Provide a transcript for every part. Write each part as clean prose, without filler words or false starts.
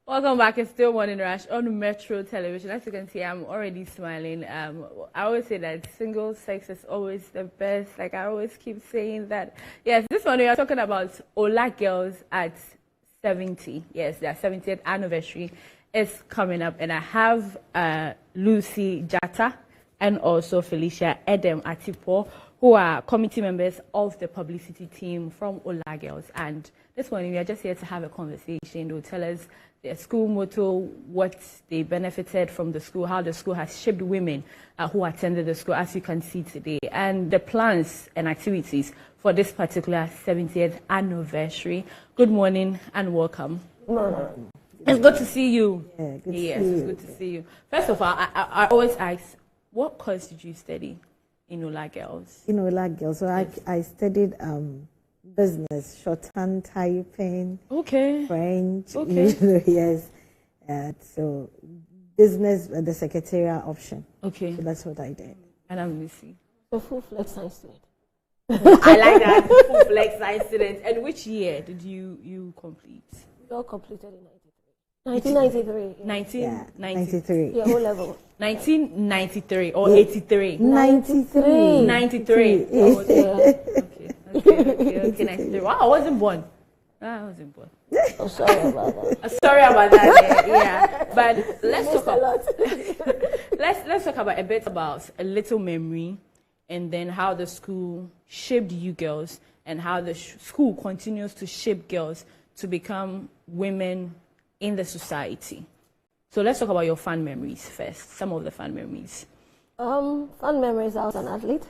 Welcome back. It's still Morning Rush on Metro Television. As you can see, I'm already smiling. I always say that single sex is always the best. Like I always keep saying that. Yes, this morning we are talking about OLA girls at 70. Yes, their 70th anniversary is coming up, and I have Lucy Jata and also Felicia Edem Atipo, who are committee members of the publicity team from OLA girls. And this morning we are just here to have a conversation. They'll tell us their school motto, what they benefited from the school, how the school has shaped women who attended the school, as you can see today, and the plans and activities for this particular 70th anniversary. Good morning and welcome. Good morning. It's good to see you. Yeah, good to see yes, you. It's good to see you. First of all, I always ask, what course did you study in OLA girls? In OLA girls, so Yes. I studied business, shorthand typing, Okay. French, Okay. yes. So business, the secretarial option. Okay. So that's what I did. And I'm Lucy. A full-fledged science student. I like that. Full flex science student. And which year did you complete? We all completed in 1993. 1993. Yeah, O level. 1993 or 83? 93. 93. Oh, okay, 93. Wow, I wasn't born. I wasn't born. Oh, sorry about that. Sorry about that. Yeah. But let's talk about let's talk about a bit about a little memory, and then how the school shaped you girls, and how the school continues to shape girls to become women in the society. So let's talk about your fun memories first. Some of the fun memories. Fun memories. I was an athlete.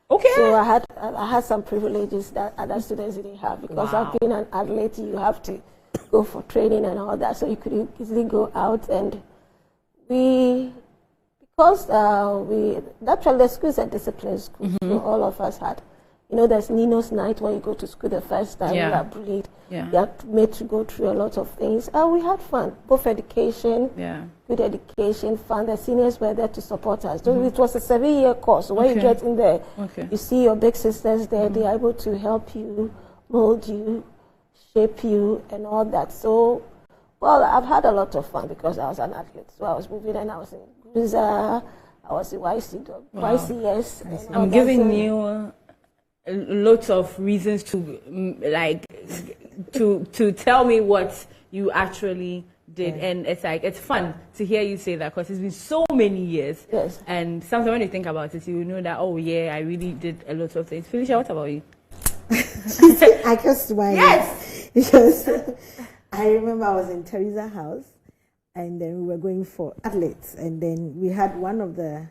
Okay. So I had some privileges that other students didn't have, because Wow. of being an athlete, you have to go for training and all that. So you could easily go out, and because the school is a disciplined school, so all of us had. There's Nino's night when you go to school the first time. Yeah. You are bullied. Yeah. You are made to go through a lot of things. We had fun, both education, good education, fun. The seniors were there to support us. So it was a 7-year course. So when you get in there, you see your big sisters there. They are able to help you, mold you, shape you, and all that. So, well, I've had a lot of fun because I was an athlete. So I was moving, and I was in Griza, I was in YCS. and all I'm that. giving you lots of reasons to to tell me what you actually did, and it's fun to hear you say that, because it's been so many years. Yes. And sometimes when you think about it, you know that, oh yeah, I really did a lot of things. Felicia, what about you? I just smiled. Yes. Because I remember I was in Teresa's house, and then we were going for athletes, and then we had one of the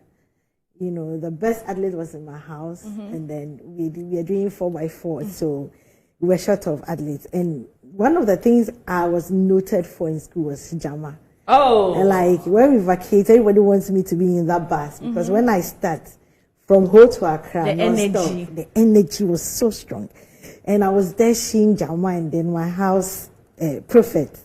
best athlete was in my house, and then we were doing 4x4, so we were short of athletes. And one of the things I was noted for in school was Jama. Oh. And like when we vacate, everybody wants me to be in that bus, because when I start from Ho to Accra, the energy was so strong. And I was there seeing Jama, and then my house prophet,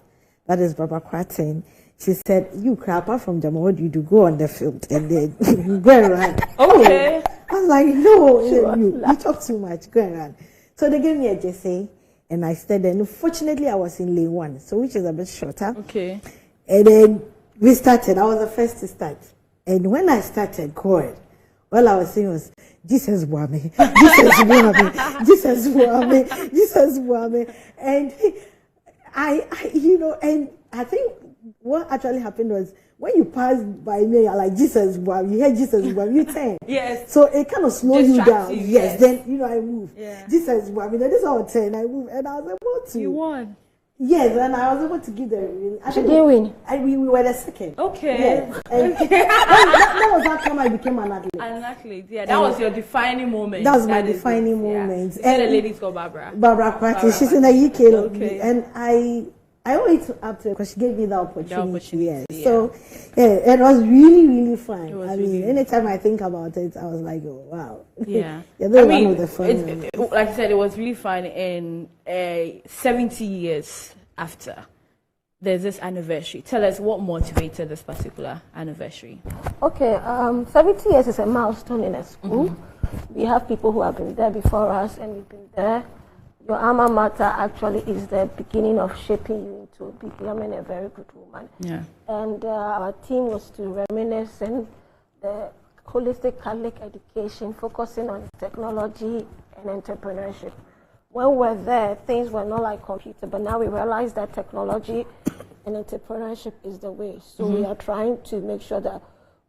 that is Baba Kwaten, she said, you crap, apart from Jama, what do you do? Go on the field and then go and run. Okay. I was like, no, you talk too much, go and run. So they gave me a JC, and I stayed there. And fortunately, I was in lane 1, so which is a bit shorter. Okay. And then we started. I was the first to start. And when I started, God, all I was saying was, Jesus Wame, Jesus Wame, Jesus Wame, Jesus Wame. And I think what actually happened was, when you pass by me, you're like, Jesus, wow, you hear Jesus, wow, you turn. Yes. So it kind of slows you down. You, yes. Then, I move. Yeah. Jesus, wow, then this is how I turn, I move, and I was able to. You won. Yes, and I was able to give the. You did win. We were the second. Okay. Yes. And that was that time I became an athlete. An athlete, yeah. That was your defining moment. That was my defining moment. Yeah. And the lady's called Barbara. Barbara Kwati, she's in the UK. Okay. And I owe it up to her because she gave me the opportunity. Yes. Yeah. So, yeah, it was really, really fun. Anytime I think about it, I was like, oh, wow. Yeah. That was one of the fun. Like I said, it was really fun. In 70 years after, there's this anniversary. Tell us what motivated this particular anniversary. Okay, 70 years is a milestone in a school. We have people who have been there before us, and we've been there your alma mater actually is the beginning of shaping you into becoming a very good woman. Yeah. And our theme was to reminisce in the holistic Catholic education, focusing on technology and entrepreneurship. When we were there, things were not like computer, but now we realize that technology and entrepreneurship is the way. So we are trying to make sure that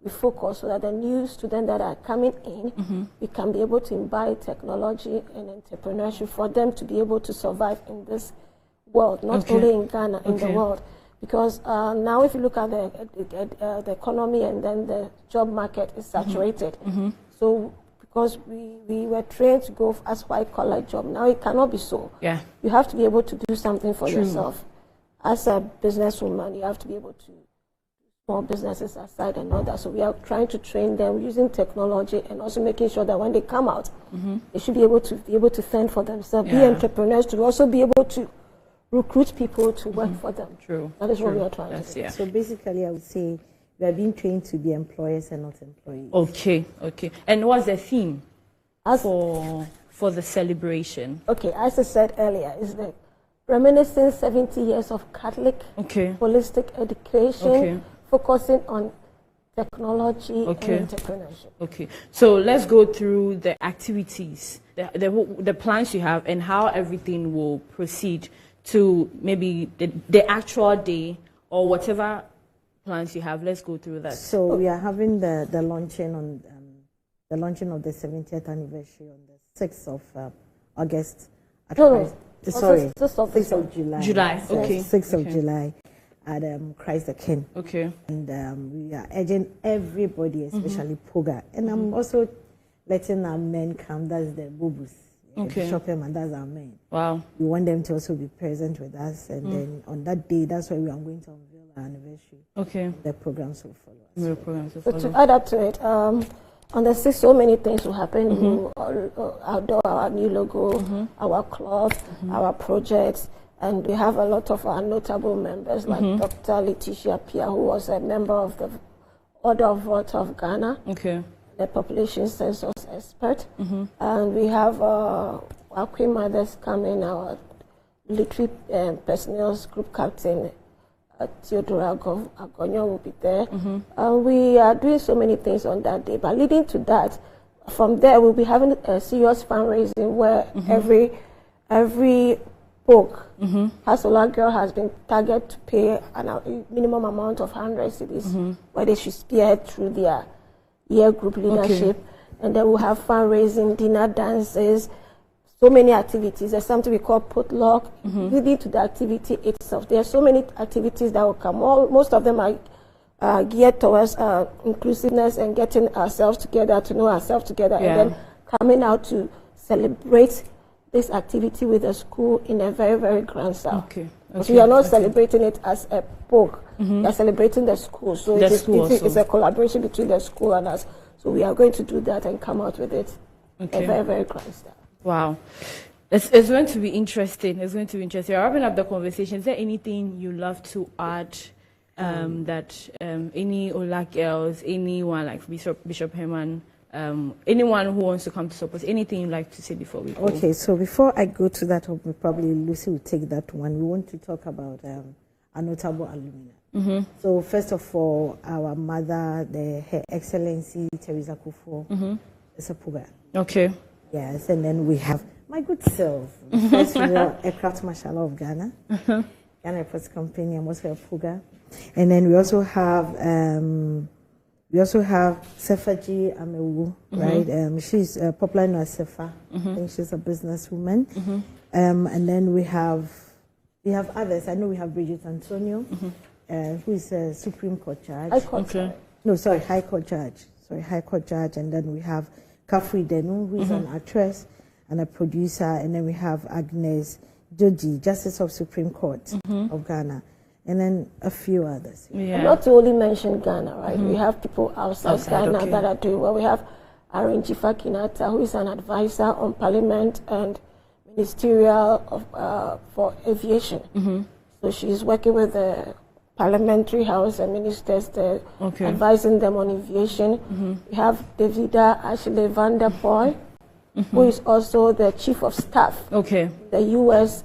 we focus so that the new students that are coming in, we can be able to imbibe technology and entrepreneurship for them to be able to survive in this world, not only in Ghana, in the world. Because now if you look at the economy and then the job market is saturated. So because we were trained to go as white-collar job, now it cannot be so. Yeah. You have to be able to do something for yourself. As a businesswoman, you have to be able to small businesses aside and all that. So we are trying to train them using technology and also making sure that when they come out, they should be able to fend for themselves, be entrepreneurs, to also be able to recruit people to work for them. True. That is what we are trying to do. Yeah. So basically, I would say we are being trained to be employers and not employees. Okay. And what's the theme for the celebration? Okay, as I said earlier, is the reminiscing 70 years of Catholic holistic education, focusing on technology and entrepreneurship. Okay, so let's go through the activities, the plans you have, and how everything will proceed to maybe the actual day or whatever plans you have. Let's go through that. So we are having the launching on the launching of the 70th anniversary on the 6th of August. Sorry, 6th of July. July, okay. 6th of July at Christ the King. Okay. And we are urging everybody, especially POGA. And I'm also letting our men come. That's the bubus. Bishop and that's our men. Wow. We want them to also be present with us. And then on that day, that's why we are going to unveil our anniversary. Okay. The programs will follow. So to add up to it, on the 6th, so many things will happen. Outdoor, our new logo, our club, our projects, and we have a lot of our notable members like Dr. Letitia Pia, who was a member of the Order of Water of Ghana, the population census expert, and we have our Queen Mothers coming, our military personnel group captain, Theodora Agonyo will be there. We are doing so many things on that day, but leading to that, from there we'll be having a serious fundraising where every folk Hasola girl has been targeted to pay a minimum amount of 100 cedis, where they should spearhead through their year group leadership, and then we'll have fundraising, dinner, dances, so many activities. There's something we call potluck, leading to the activity itself. There are so many activities that will come. Most of them are geared towards inclusiveness and getting ourselves together, to know ourselves together, and then coming out to celebrate this activity with the school in a very, very grand style. So we are not celebrating it as a POG. We are celebrating the school. So it's a collaboration between the school and us. So we are going to do that and come out with it in a very, very grand style. Wow. It's going to be interesting. It's going to be interesting. Wrapping up the conversation, is there anything you love to add that any OLA girls, anyone like Bishop Herman, anyone who wants to come to support, anything you'd like to say before we go? Okay, so before I go to that, probably Lucy will take that one. We want to talk about our notable alumni. So first of all, our mother, Her Excellency Teresa Kufuor, is a POGA. Okay. Yes, and then we have my good self, first war aircraft marshal of Ghana, Ghana Airports Company. I'm also a POGA, and then we also have Sefaji Amewu, right? She's popular known as Sefa. I think she's a businesswoman. And then we have others. I know we have Bridget Antonio, who is a Supreme Court judge. High Court judge. High Court judge. And then we have Kafri Denu, who is an actress and a producer. And then we have Agnes Joji, Justice of Supreme Court of Ghana. And then a few others. Not to only mention Ghana, right? We have people outside Ghana that are doing well. We have Arinjifa Kinata, who is an advisor on Parliament and Ministerial for Aviation. So she's working with the Parliamentary House and ministers there, advising them on aviation. We have Davida Ashley van der Poel, who is also the chief of staff. Okay. The U.S.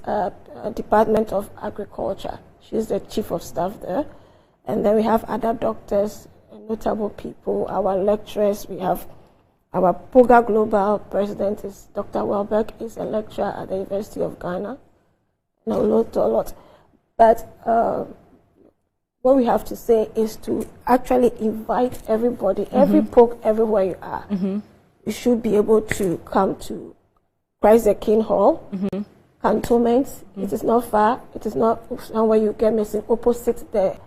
Department of Agriculture. She's the chief of staff there. And then we have other doctors, notable people, our lecturers. We have our POGA Global president is Dr. Welbeck, is a lecturer at the University of Ghana. And a lot. But what we have to say is to actually invite everybody, every poke, everywhere you are. You should be able to come to Christ the King Hall, Cantonment. It is not far. It is not somewhere you get missing, opposite the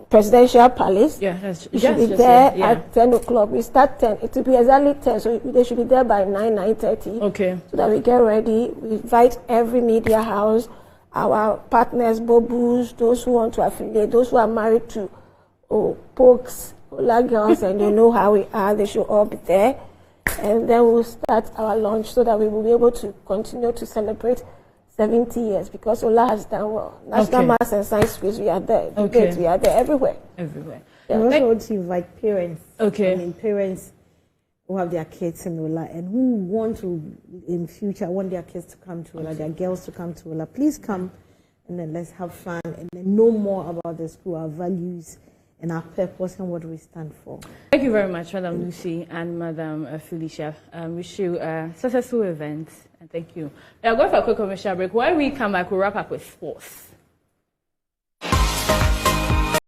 Presidential Palace. Yeah, you should be there at 10 o'clock. We start 10. It will be exactly 10, so they should be there by 9:30. Okay. So that we get ready. We invite every media house, our partners, Bobus, those who want to affiliate, those who are married to pokes, OLA girls, and they know how we are. They should all be there. And then we'll start our launch so that we will be able to continue to celebrate 70 years, because OLA has done well. National Maths and Science Quiz, we are there. Debates, we are there everywhere. Everywhere. Yeah. We also want to invite parents. Okay. I mean, parents who have their kids in OLA and who want to, in future, want their kids to come to OLA, their girls to come to OLA. Please come, and then let's have fun and then know more about the school, our values, and our purpose and what we stand for. Thank you very much, Madam Lucy and Madam Felicia. Wish you a successful event, and thank you. We are going for a quick commercial break. When we come back, we'll wrap up with sports.